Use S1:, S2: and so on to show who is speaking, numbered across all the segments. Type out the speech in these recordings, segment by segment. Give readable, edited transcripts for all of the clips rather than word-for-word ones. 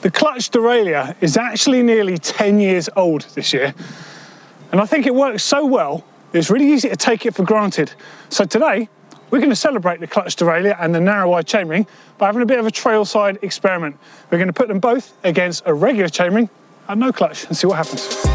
S1: The clutch derailleur is actually nearly 10 years old this year, and I think it works so well, it's really easy to take it for granted. So today, we're going to celebrate the clutch derailleur and the narrow wide chainring by having a bit of a trail-side experiment. We're going to put them both against a regular chainring and no clutch and see what happens.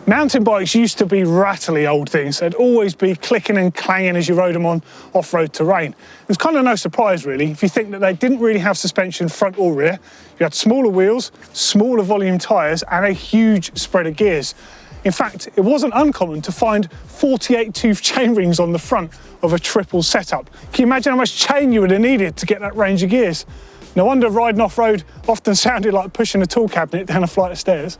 S1: Mountain bikes used to be rattly old things. They'd always be clicking and clanging as you rode them on off-road terrain. It's kind of no surprise really if you think that they didn't really have suspension front or rear. You had smaller wheels, smaller volume tyres and a huge spread of gears. In fact, it wasn't uncommon to find 48 tooth chain rings on the front of a triple setup. Can you imagine how much chain you would have needed to get that range of gears? No wonder riding off-road often sounded like pushing a tool cabinet down a flight of stairs.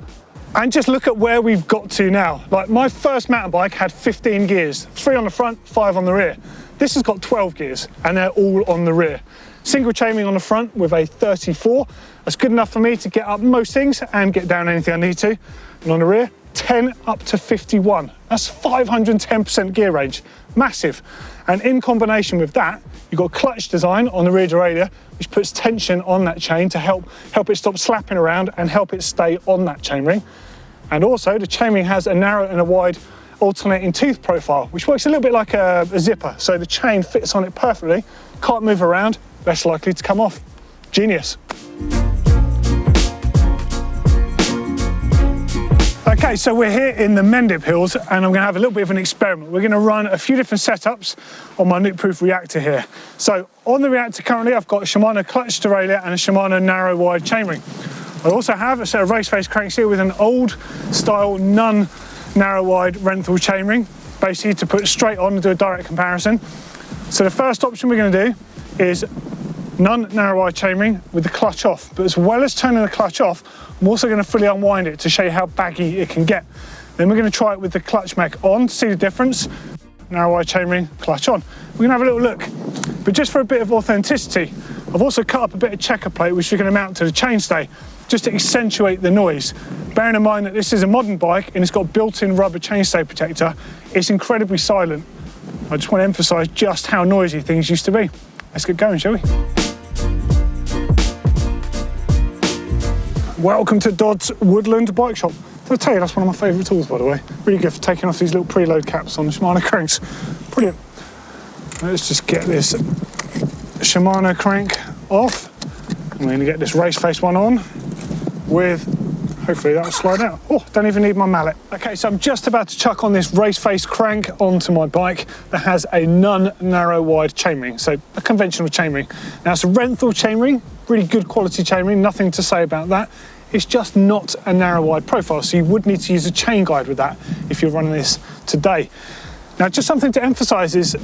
S1: And just look at where we've got to now. Like my first mountain bike had 15 gears, 3 on the front, 5 on the rear. This has got 12 gears and they're all on the rear. Single chainring on the front with a 34. That's good enough for me to get up most things and get down anything I need to. And on the rear, 10 up to 51. That's 510% gear range, massive. And in combination with that, you've got clutch design on the rear derailleur, which puts tension on that chain to help it stop slapping around and help it stay on that chainring. And also the chainring has a narrow and a wide alternating tooth profile, which works a little bit like a zipper. So the chain fits on it perfectly, can't move around, less likely to come off. Genius. Okay, so we're here in the Mendip Hills and I'm going to have a little bit of an experiment. We're going to run a few different setups on my nuke-proof reactor here. So on the reactor currently I've got a Shimano clutch derailleur and a Shimano narrow wide chainring. I also have a set of race face cranks here with an old style nun narrow wide Renthal chainring, basically to put straight on and do a direct comparison. So the first option we're going to do is nun narrow wide chainring with the clutch off, but as well as turning the clutch off, I'm also going to fully unwind it to show you how baggy it can get. Then we're going to try it with the clutch mech on to see the difference. Narrow wide chainring, clutch on. We're going to have a little look. But just for a bit of authenticity, I've also cut up a bit of checker plate which we're going to mount to the chainstay just to accentuate the noise. Bearing in mind that this is a modern bike and it's got built-in rubber chainstay protector, it's incredibly silent. I just want to emphasise just how noisy things used to be. Let's get going, shall we? Welcome to Dodd's Woodland Bike Shop. I'll tell you, that's one of my favourite tools, by the way. Really good for taking off these little preload caps on the Shimano cranks. Brilliant. Let's just get this Shimano crank off. I'm going to get this race face one on with, hopefully that'll slide out. Oh, don't even need my mallet. Okay, so I'm just about to chuck on this race face crank onto my bike that has a nun narrow wide chainring, so a conventional chainring. Now it's a Renthal chainring, really good quality chainring, nothing to say about that. It's just not a narrow wide profile, so you would need to use a chain guide with that if you're running this today. Now, just something to emphasize is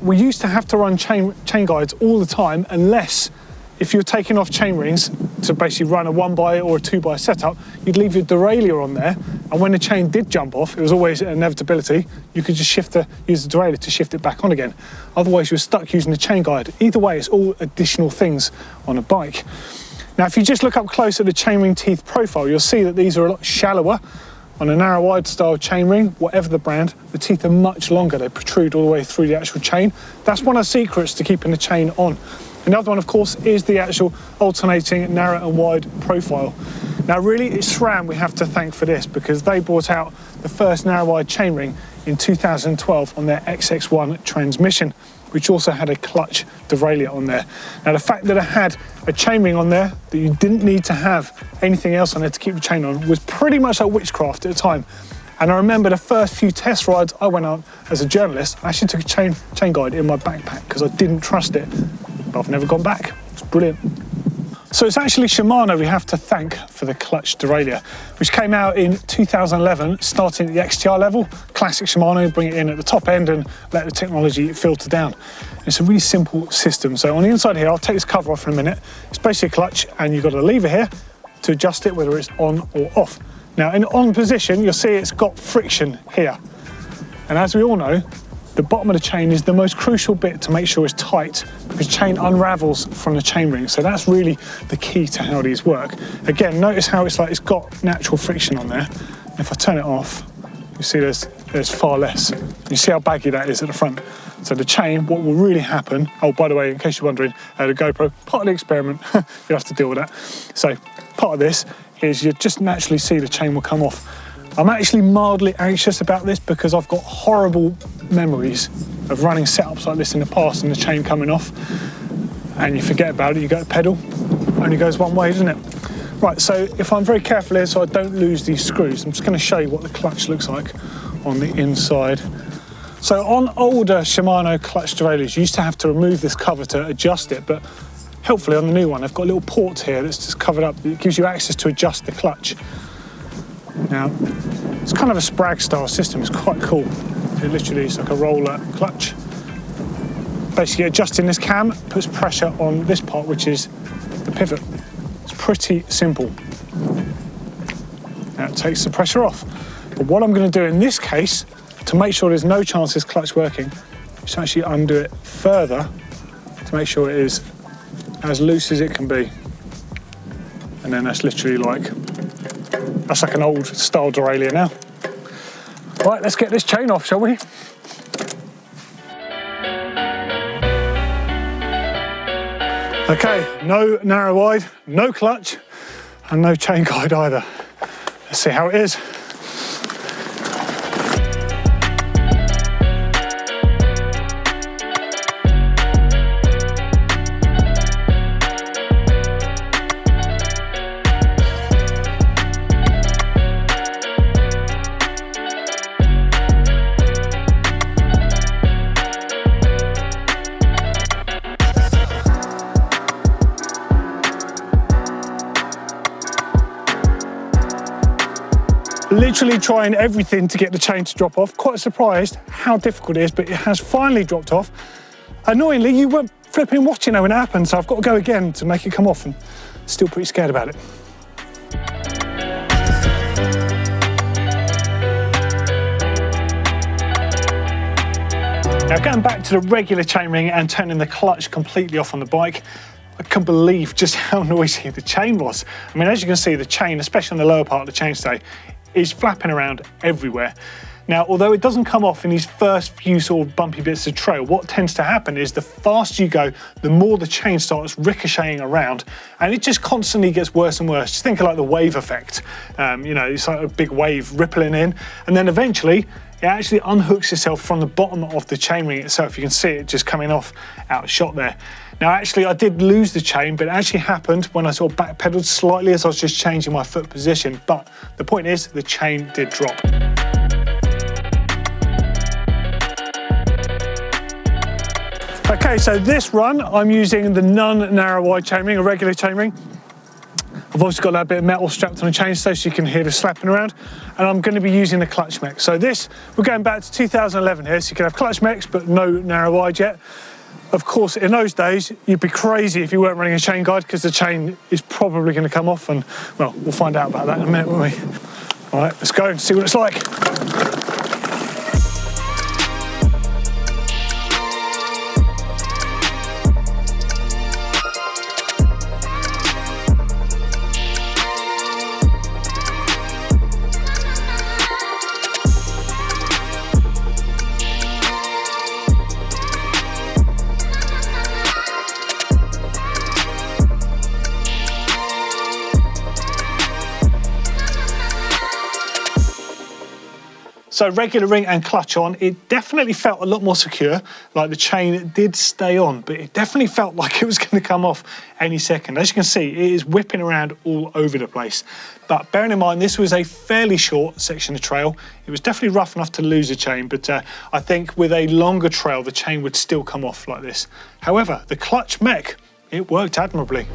S1: we used to have to run chain guides all the time, unless if you're taking off chain rings to basically run a 1x or a 2x setup, you'd leave your derailleur on there, and when the chain did jump off, it was always an inevitability, you could just use the derailleur to shift it back on again. Otherwise, you're stuck using the chain guide. Either way, it's all additional things on a bike. Now, if you just look up close at the chainring teeth profile, you'll see that these are a lot shallower. On a narrow wide style chainring, whatever the brand, the teeth are much longer. They protrude all the way through the actual chain. That's one of the secrets to keeping the chain on. Another one, of course, is the actual alternating narrow and wide profile. Now, really, it's SRAM we have to thank for this, because they brought out the first narrow wide chainring in 2012 on their XX1 transmission, which also had a clutch derailleur on there. Now, the fact that it had a chainring on there that you didn't need to have anything else on there to keep the chain on was pretty much like witchcraft at the time. And I remember the first few test rides I went on as a journalist, I actually took a chain guide in my backpack because I didn't trust it. But I've never gone back. It's brilliant. So it's actually Shimano we have to thank for the clutch derailleur, which came out in 2011, starting at the XTR level. Classic Shimano, bring it in at the top end and let the technology filter down. It's a really simple system. So on the inside here, I'll take this cover off in a minute. It's basically a clutch, and you've got a lever here to adjust it, whether it's on or off. Now on position, you'll see it's got friction here. And as we all know, the bottom of the chain is the most crucial bit to make sure it's tight, because chain unravels from the chain ring. So that's really the key to how these work. Again, notice how it's got natural friction on there. If I turn it off, you see there's far less. You see how baggy that is at the front. So the chain, what will really happen, oh, by the way, in case you're wondering, the GoPro, part of the experiment, you have to deal with that. So part of this is you just naturally see the chain will come off. I'm actually mildly anxious about this because I've got horrible memories of running setups like this in the past and the chain coming off, and you forget about it, you go to pedal, only goes one way, doesn't it? Right, so if I'm very careful here so I don't lose these screws, I'm just going to show you what the clutch looks like on the inside. So on older Shimano clutch derailleurs, you used to have to remove this cover to adjust it, but helpfully on the new one, I've got a little port here that's just covered up. It gives you access to adjust the clutch. Now, it's kind of a Sprag style system, it's quite cool. It literally is like a roller clutch. Basically adjusting this cam puts pressure on this part, which is the pivot. It's pretty simple. Now it takes the pressure off. But what I'm going to do in this case, to make sure there's no chance this clutch working, is to actually undo it further to make sure it is as loose as it can be. And then that's literally that's like an old style derailleur now. Right, let's get this chain off, shall we? Okay, no narrow wide, no clutch, and no chain guide either. Let's see how it is. Literally trying everything to get the chain to drop off. Quite surprised how difficult it is, but it has finally dropped off. Annoyingly, you weren't flipping watching when it happened, so I've got to go again to make it come off, and still pretty scared about it. Now going back to the regular chainring and turning the clutch completely off on the bike, I couldn't believe just how noisy the chain was. I mean, as you can see, the chain, especially on the lower part of the chainstay, is flapping around everywhere. Now, although it doesn't come off in these first few sort of bumpy bits of trail, what tends to happen is the faster you go, the more the chain starts ricocheting around, and it just constantly gets worse and worse. Just think of like the wave effect. You know, it's like a big wave rippling in, and then eventually it actually unhooks itself from the bottom of the chainring itself. You can see it just coming off out of shot there. Now, actually, I did lose the chain, but it actually happened when I sort of backpedaled slightly as I was just changing my foot position. But the point is, the chain did drop. Okay, so this run, I'm using the non-narrow wide chainring, a regular chainring. I've also got that bit of metal strapped on the chainstay so you can hear the slapping around, and I'm going to be using the clutch mech. So this, we're going back to 2011 here, so you can have clutch mechs, but no narrow wide yet. Of course, in those days, you'd be crazy if you weren't running a chain guide, because the chain is probably going to come off, and, well, we'll find out about that in a minute, won't we? All right, let's go and see what it's like. So regular ring and clutch on, it definitely felt a lot more secure, like the chain did stay on, but it definitely felt like it was going to come off any second. As you can see, it is whipping around all over the place. But bearing in mind, this was a fairly short section of trail. It was definitely rough enough to lose a chain, but I think with a longer trail, the chain would still come off like this. However, the clutch mech, it worked admirably.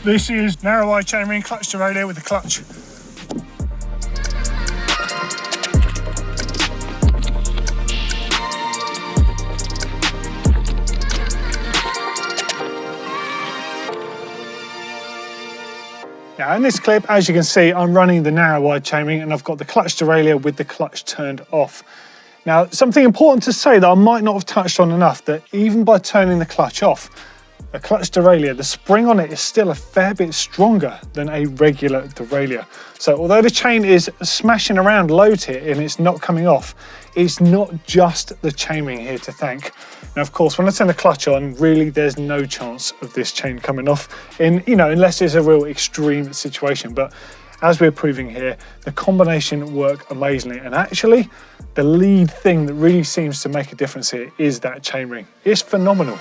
S1: This is narrow wide chainring clutch derailleur with the clutch. Now in this clip, as you can see, I'm running the narrow wide chainring and I've got the clutch derailleur with the clutch turned off. Now, something important to say that I might not have touched on enough, that even by turning the clutch off, the clutch derailleur, the spring on it is still a fair bit stronger than a regular derailleur. So although the chain is smashing around loads here and it's not coming off, it's not just the chainring here to thank. Now, of course, when I turn the clutch on, really there's no chance of this chain coming off, unless it's a real extreme situation. But as we're proving here, the combination work amazingly. And actually, the lead thing that really seems to make a difference here is that chainring. It's phenomenal.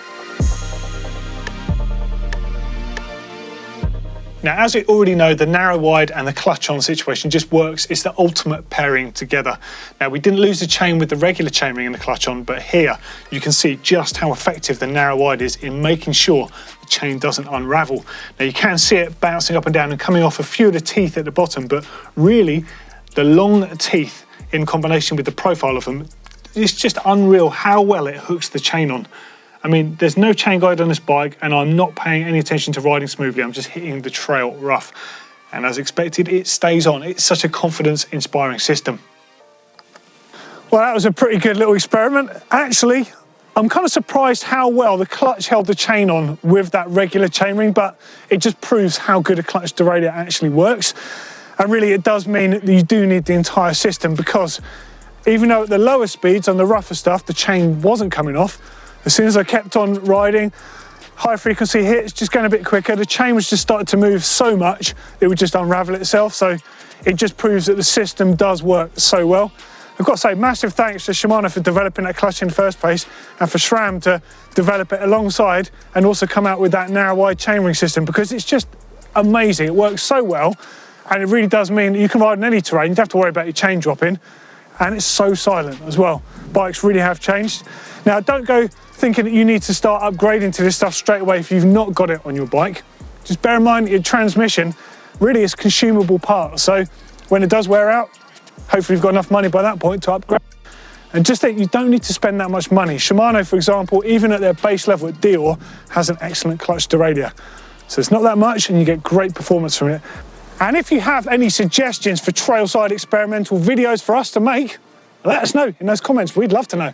S1: Now, as we already know, the narrow wide and the clutch on situation just works. It's the ultimate pairing together. Now, we didn't lose the chain with the regular chainring and the clutch on, but here you can see just how effective the narrow wide is in making sure the chain doesn't unravel. Now, you can see it bouncing up and down and coming off a few of the teeth at the bottom, but really the long teeth in combination with the profile of them, it's just unreal how well it hooks the chain on. I mean, there's no chain guide on this bike and I'm not paying any attention to riding smoothly. I'm just hitting the trail rough. And as expected, it stays on. It's such a confidence-inspiring system. Well, that was a pretty good little experiment. Actually, I'm kind of surprised how well the clutch held the chain on with that regular chainring, but it just proves how good a clutch derailleur actually works. And really, it does mean that you do need the entire system, because even though at the lower speeds on the rougher stuff, the chain wasn't coming off, as soon as I kept on riding, high frequency hits, just going a bit quicker, the chain was just starting to move so much, it would just unravel itself. So it just proves that the system does work so well. I've got to say, massive thanks to Shimano for developing that clutch in the first place, and for SRAM to develop it alongside and also come out with that narrow wide chainring system, because it's just amazing. It works so well, and it really does mean that you can ride in any terrain. You don't have to worry about your chain dropping, and it's so silent as well. Bikes really have changed. Now, don't go thinking that you need to start upgrading to this stuff straight away if you've not got it on your bike. Just bear in mind your transmission really is consumable part. So when it does wear out, hopefully you've got enough money by that point to upgrade. And just think, you don't need to spend that much money. Shimano, for example, even at their base level at Derailleur, has an excellent clutch derailleur. So it's not that much and you get great performance from it. And if you have any suggestions for trailside experimental videos for us to make, let us know in those comments. We'd love to know.